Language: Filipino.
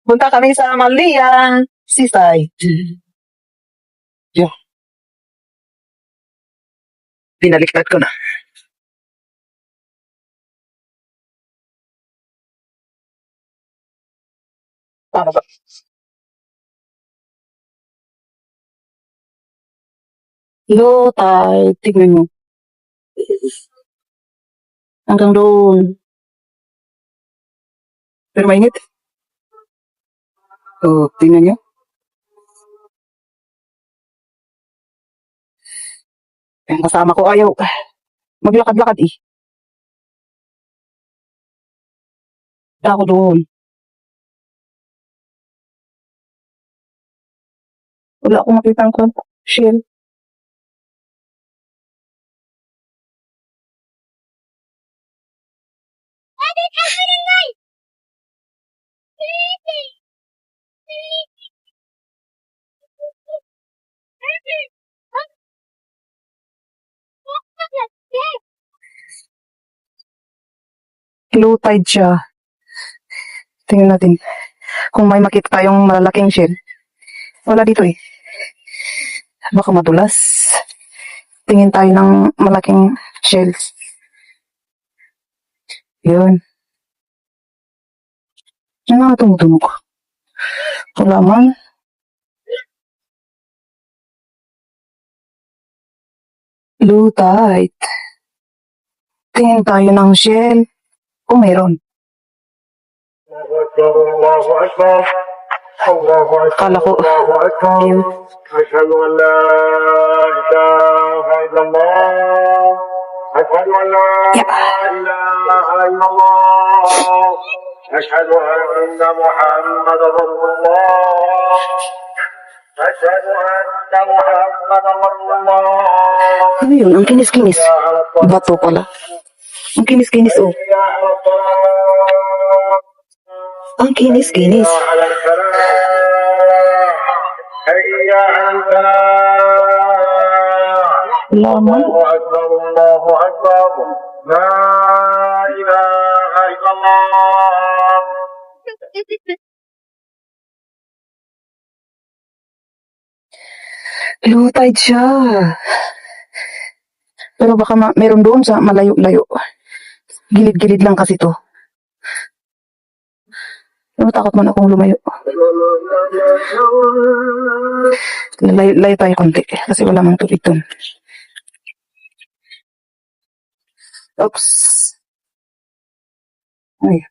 Punta kami sa Malia Seaside. Yo. Pinaliktad ko na. Paano ba? Low tide. Tignan mo. Hanggang doon. Pero mainit. Oh, tingnan nyo. Yung kasama ko ayaw maglakad-lakad eh. Ako doon. Wala akong makitang shell. Low tide siya. Tingnan natin kung may makita tayong malalaking shell. Wala dito eh. Baka madulas. Tingin tayo ng malaking shells. Yun. Ano nga tumutunog? Wala man. Low tide. Tingin tayo ng shell. Kung meron. Kala ko. Yun. أشهد أن لا إله إلا الله أشهد أن لا إله إلا الله أشهد أن محمدا رسول الله أشهد أن محمدا رسول الله Ano yun? Ang kinis-kinis. Bato pala. Ang kinis-kinis oh. Ang kinis-kinis. Laman. الله أكبر الله أكبر لا إله إلا الله Low tide siya. Pero baka meron doon sa malayo-layo. Gilid-gilid lang kasi to. Pero takot man akong lumayo. Layo tayo konti. Kasi wala mang tubig doon. Oops. Ay.